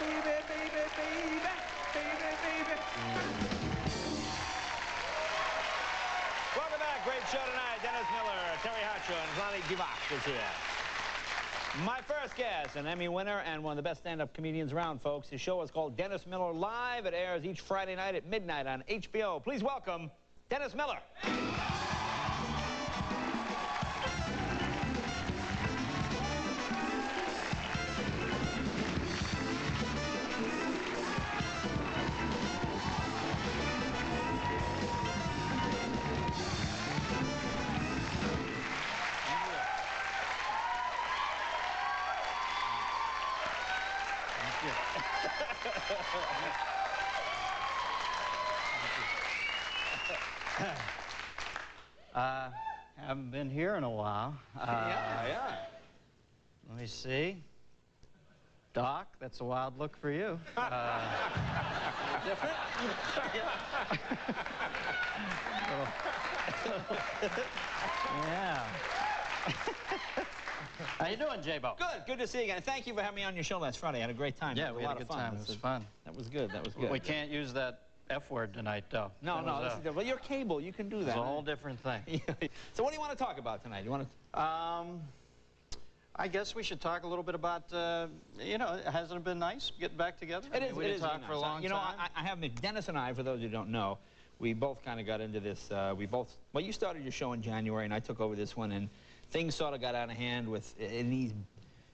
baby, baby, baby, baby, baby. Welcome back. Great show tonight. Dennis Miller, Terry Hatcher, and Lonnie Divac is here. My first guest, an Emmy winner and one of the best stand-up comedians around, folks. His show is called Dennis Miller Live. It airs each Friday night at midnight on HBO. Please welcome Dennis Miller. Haven't been here in a while. Yeah. Let me see. Doc, that's a wild look for you. Different? Yeah. How you doing, J-Bo? Good to see you again. Thank you for having me on your show last Friday. I had a great time. Yeah, It was we a had lot a of good fun. time. It was fun. That was good. That was good. We can't use that F word tonight, though. No, well, you're cable. You can do that. It's a whole different thing. So what do you want to talk about tonight? You want to... I guess we should talk a little bit about, you know, hasn't it been nice getting back together? It is. We didn't talk for a long time. You know, I have Dennis and I, for those who don't know, we both kind of got into this. Well, you started your show in January, and I took over this one, and things sort of got out of hand with in these.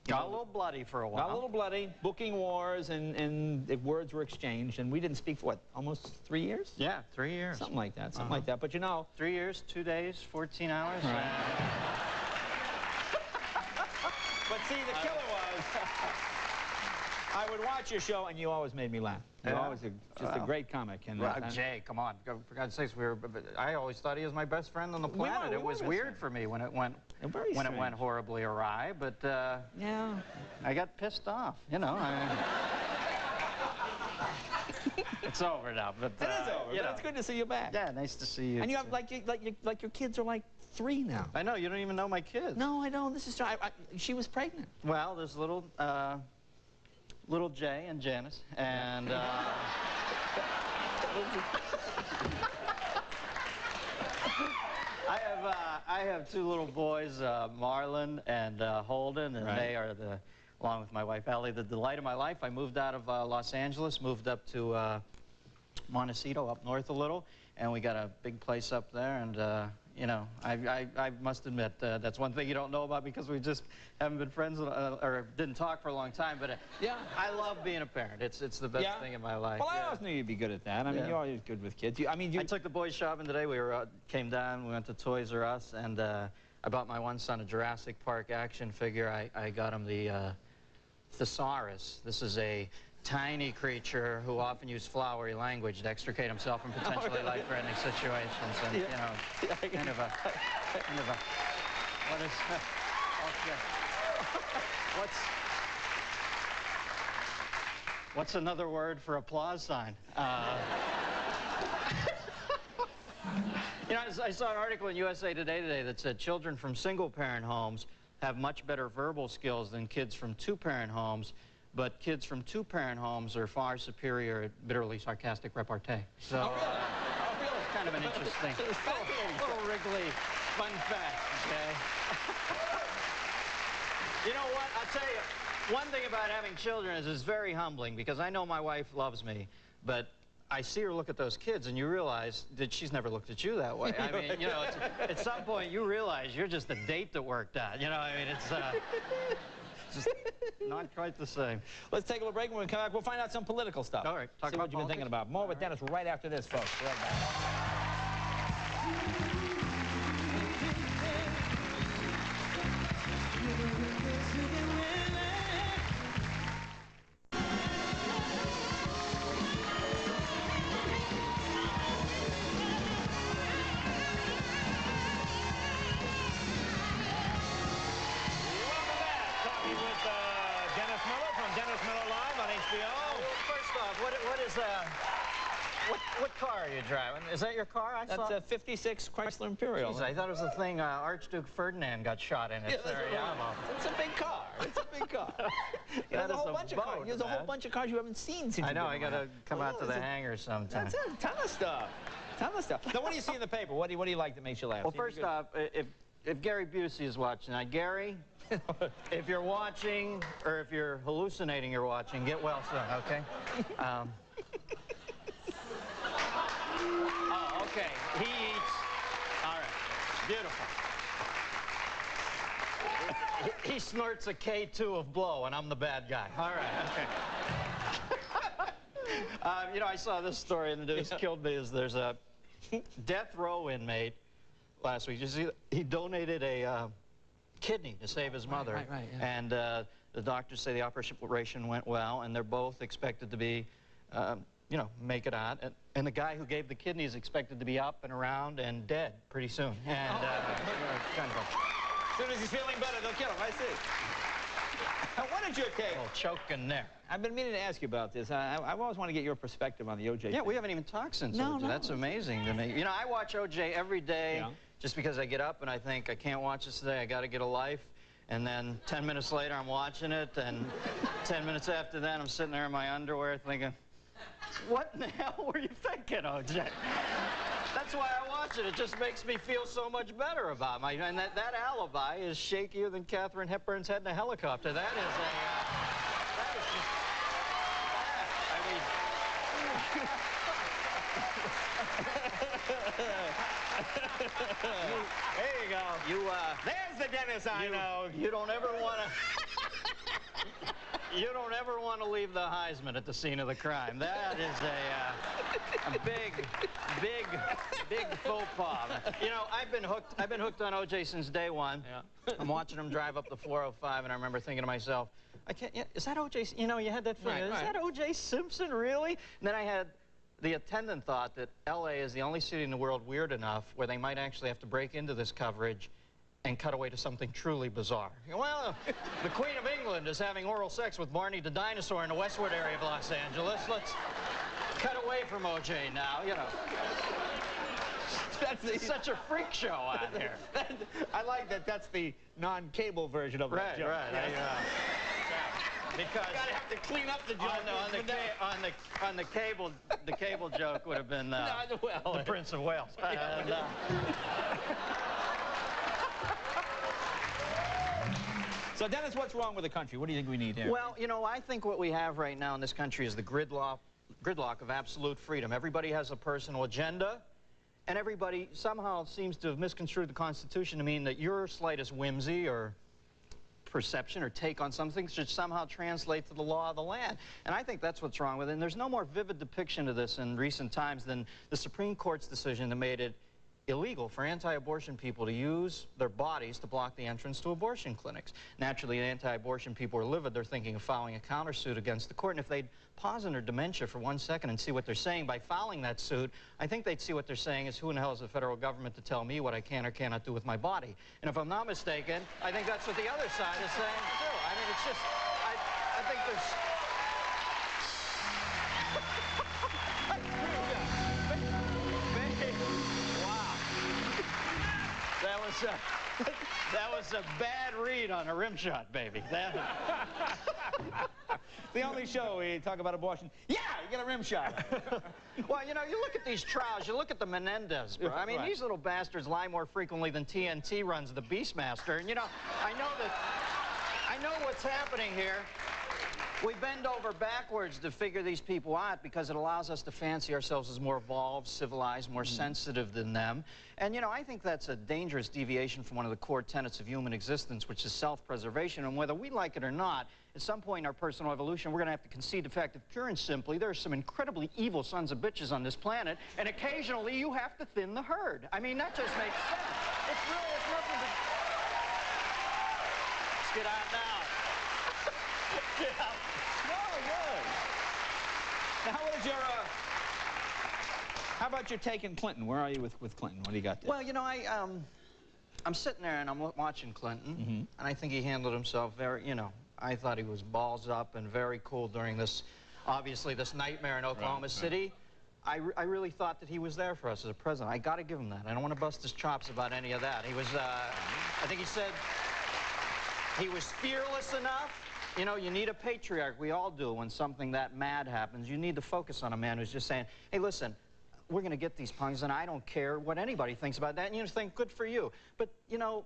Got a little bloody for a while. Got a little bloody, booking wars, and the words were exchanged, and we didn't speak for, what, almost 3 years? Yeah, 3 years. Something like that, something like that. But you know... 3 years, 2 days, 14 hours. Right. But see, the killer was, I would watch your show, and you always made me laugh. You're always just a great comic. And Jay, come on. For God's sakes, I always thought he was my best friend on the planet. It was weird for me when it went horribly awry, but yeah, I got pissed off, you know. It's over now, but it is over. But it's good to see you back. Yeah, nice to see you. And you have like your kids are like 3 now. I know, you don't even know my kids. No, I don't. This is she was pregnant. Well, there's little Jay and Janice, and I have 2 little boys, Marlon and Holden, and they are along with my wife Ellie, the delight of my life. I moved out of Los Angeles, moved up to Montecito, up north a little, and we got a big place up there, and you know, I must admit, that's one thing you don't know about because we just haven't been friends or didn't talk for a long time, but yeah, I love being a parent. It's the best thing in my life. Well, I always knew you'd be good at that. I mean, you're always good with kids. I took the boys shopping today. We came down, we went to Toys R Us, and I bought my one son a Jurassic Park action figure. I got him the Thesaurus. This is a tiny creature who often used flowery language to extricate himself from potentially life-threatening situations, and you know, kind of a what is okay? What's another word for applause sign? You know, I saw an article in USA Today that said children from single-parent homes have much better verbal skills than kids from 2-parent homes. But kids from 2-parent homes are far superior at bitterly sarcastic repartee. So, it's kind of an interesting, little wriggly fun fact, okay? You know what? I'll tell you, one thing about having children is it's very humbling, because I know my wife loves me, but I see her look at those kids, and you realize that she's never looked at you that way. I mean, you know, at some point you realize you're just a date that worked out. You know, I mean, it's just not quite the same. Let's take a little break. When we come back, we'll find out some political stuff. All right. See what you've been thinking about. More with Dennis right after this, folks. Right back. What car are you driving? Is that your car? That's a 56 Chrysler Imperial. Jeez, I thought it was the thing Archduke Ferdinand got shot in. It's a big car. It's a big car. There's a whole bunch of cars. There's a whole bunch of cars you haven't seen since. I know. I got gotta come out to the hangar sometime. That's it. Ton of stuff. Ton of stuff. Now, what do you see in the paper? What do you like that makes you laugh? Well, first off, if Gary Busey is watching, now Gary, if you're watching or if you're hallucinating you're watching, get well soon, okay? Oh, okay. He eats. All right. Beautiful. He snorts a K2 of blow, and I'm the bad guy. All right. Okay. You know, I saw this story in the news. Killed me. Is there's a death row inmate last week. You see, he donated a kidney to save his mother. Right, yeah. And the doctors say the operation went well, and they're both expected to be, you know, make it out. And the guy who gave the kidney is expected to be up and around and dead pretty soon. And kind of as soon as he's feeling better, they'll kill him. I see. Now, what did your case? a choke in there. I've been meaning to ask you about this. I always want to get your perspective on the O.J. Yeah, thing. we haven't even talked since No, O.J. no. That's amazing to me. You know, I watch O.J. every day. Yeah. Just because I get up and I think, I can't watch this today, I got to get a life. And then 10 minutes later, I'm watching it, and 10 minutes after that, I'm sitting there in my underwear thinking, what in the hell were you thinking, O.J.? That's why I watch it. It just makes me feel so much better about my... And that alibi is shakier than Katharine Hepburn's head in a helicopter. That is a... that is just... There you go. There's the Dennis I know. You don't ever want to... You don't ever want to leave the Heisman at the scene of the crime. That is a big faux pas. You know, I've been hooked on O.J. since day one. Yeah. I'm watching him drive up the 405, and I remember thinking to myself, is that O.J.? You know, you had that feeling. Is that O.J. Simpson, really? And then I had the attendant thought that L.A. is the only city in the world weird enough where they might actually have to break into this coverage and cut away to something truly bizarre. Well, the Queen of England is having oral sex with Barney the dinosaur in the Westwood area of Los Angeles. Let's cut away from O.J. now, you know. It's such a freak show out here. I like that. That's the non-cable version of that joke. Right. Because you gotta have to clean up the joke. On the cable joke would have been the Prince of Wales. So, Dennis, what's wrong with the country? What do you think we need here? Well, you know, I think what we have right now in this country is the gridlock of absolute freedom. Everybody has a personal agenda, and everybody somehow seems to have misconstrued the Constitution to mean that your slightest whimsy or perception or take on something should somehow translate to the law of the land. And I think that's what's wrong with it. And there's no more vivid depiction of this in recent times than the Supreme Court's decision that made it illegal for anti-abortion people to use their bodies to block the entrance to abortion clinics. Naturally, the anti-abortion people are livid. They're thinking of filing a countersuit against the court. And if they'd pause in their dementia for 1 second and see what they're saying by filing that suit, I think they'd see what they're saying is, who in the hell is the federal government to tell me what I can or cannot do with my body? And if I'm not mistaken, I think that's what the other side is saying, too. I mean, it's just, I think there's... That was a bad read on a rim shot, baby. The only show we talk about abortion. Yeah, you get a rim shot. Well, you know, you look at these trials, you look at the Menendez, bro. I mean, these little bastards lie more frequently than TNT runs the Beastmaster. And, you know, I know what's happening here. We bend over backwards to figure these people out because it allows us to fancy ourselves as more evolved, civilized, more sensitive than them. And, you know, I think that's a dangerous deviation from one of the core tenets of human existence, which is self-preservation. And whether we like it or not, at some point in our personal evolution, we're going to have to concede the fact that, pure and simply, there are some incredibly evil sons of bitches on this planet, and occasionally you have to thin the herd. I mean, that just makes sense. It's nothing to... Let's get out now. Get out. Now, how about your take in Clinton? Where are you with Clinton? What do you got there? Well, you know, I'm sitting there and I'm watching Clinton, and I think he handled himself very, you know, I thought he was balls up and very cool during this, obviously, this nightmare in Oklahoma City. I really thought that he was there for us as a president. I got to give him that. I don't want to bust his chops about any of that. He was, I think he said... He was fearless enough. You know, you need a patriarch. We all do when something that mad happens. You need to focus on a man who's just saying, hey, listen, we're going to get these punks, and I don't care what anybody thinks about that. And you just think, good for you. But, you know,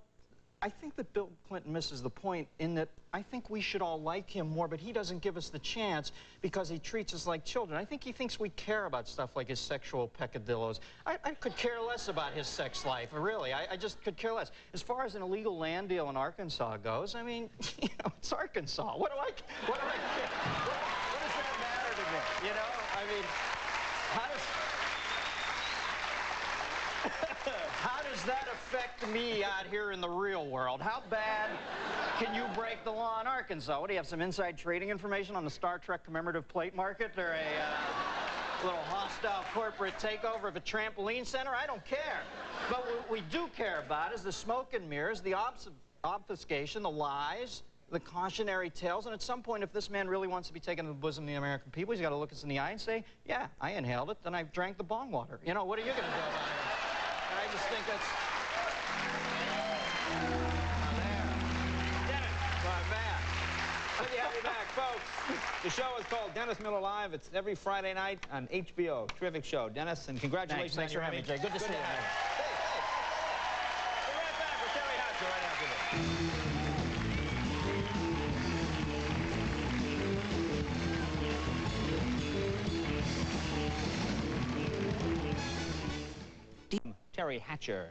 I think that Bill Clinton misses the point in that I think we should all like him more, but he doesn't give us the chance because he treats us like children. I think he thinks we care about stuff like his sexual peccadillos. I could care less about his sex life, really. I just could care less. As far as an illegal land deal in Arkansas goes, I mean, you know, it's Arkansas. What do I care? What does that matter to me? You know, I mean, how does that affect me out here in the real world? How bad can you break the law in Arkansas? What, do you have some inside trading information on the Star Trek commemorative plate market? Or a little hostile corporate takeover of a trampoline center? I don't care. But what we do care about is the smoke and mirrors, the obfuscation, the lies, the cautionary tales. And at some point, if this man really wants to be taken to the bosom of the American people, he's got to look us in the eye and say, yeah, I inhaled it, then I drank the bong water. You know, what are you going to do about it? I just think that's... Dennis, my man. good to have you back, folks. The show is called Dennis Miller Live. It's every Friday night on HBO. Terrific show. Dennis, and congratulations Thanks on your for having me, Jay. Good to see you, man. We'll be right back with Terry Hatcher right after this. Terry Hatcher.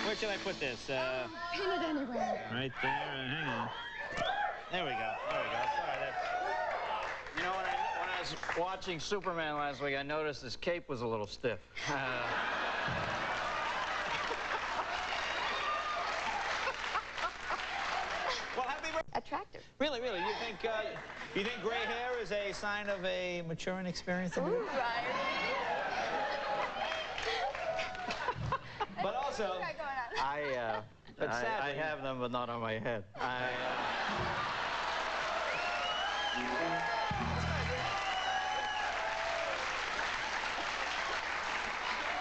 Where should I put this? Pin it anywhere. Right there. Hang on. There we go. There we go. Sorry, that's... You know, when I was watching Superman last week, I noticed his cape was a little stiff. Well, happy birthday. Attractive. Really, really, you think gray hair is a sign of a maturing experience? Ooh, right. But also, What got going on? But I sadly- have them, but not on my head.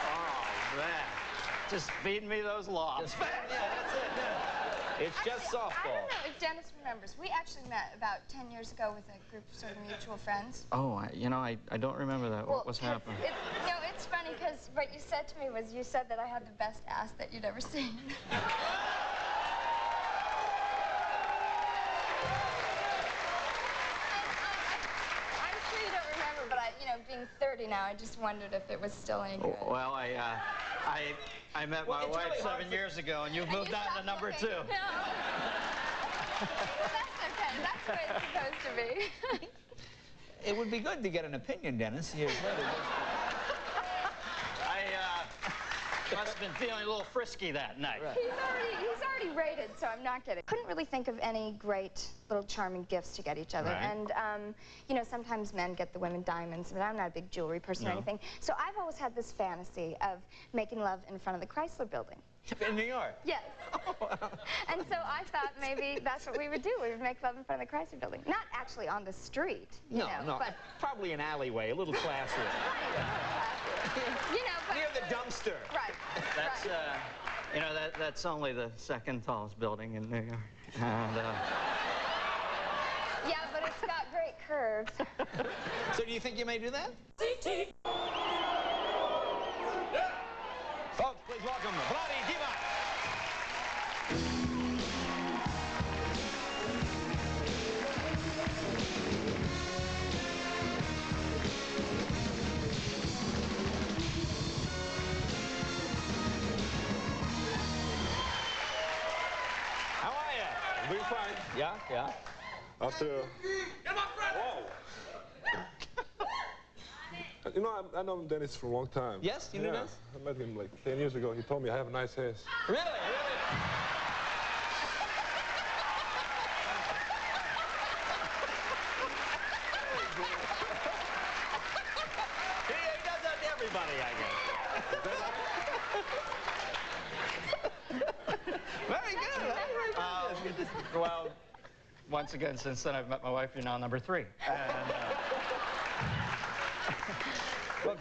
Oh, man. Just feed me those lobs. yeah, that's it. Yeah. It's just Actually, I softball. don't know if Dennis remembers. We actually met about 10 years ago with a group of sort of mutual friends. Oh, you know, I don't remember that. What was happening? You know, it's funny because what you said to me was you said that I had the best ass that you'd ever seen. I'm sure you don't remember, but you know, being 30 now, I just wondered if it was still any good. Well, I met my it's wife really hard 7 years ago, and you've And moved you on to stopped number looking. 2. No. Well, that's okay. That's the way it's supposed to be. It would be good to get an opinion, Dennis, years later. I must have been feeling a little frisky that night. Right. He's already rated, so I'm not kidding. Couldn't really think of any great little charming gifts to get each other. Right. And, you know, sometimes men get the women diamonds, but I'm not a big jewelry person or No. anything. So I've always had this fantasy of making love in front of the Chrysler Building. In New York. Yes. And so I thought maybe that's what we would do. We would make love in front of the Chrysler Building. Not actually on the street, you know, No, but... probably an alleyway, a little classier. You know, but... Near the dumpster. Right. That's, right. you know, that's only the second tallest building in New York. And, Yeah, but it's got great curves. So do you think you may do that? Folks, please welcome Vladi Divac. How are you? Doing fine. Yeah, yeah. After. Whoa. You know, I know Dennis for a long time. Yes, you knew Dennis? I met him like 10 years ago. He told me I have a nice ass. Really? Really? He does that to everybody, I guess. Very good. Very good. Well, once again, since then I've met my wife, you're now number 3. And, Well,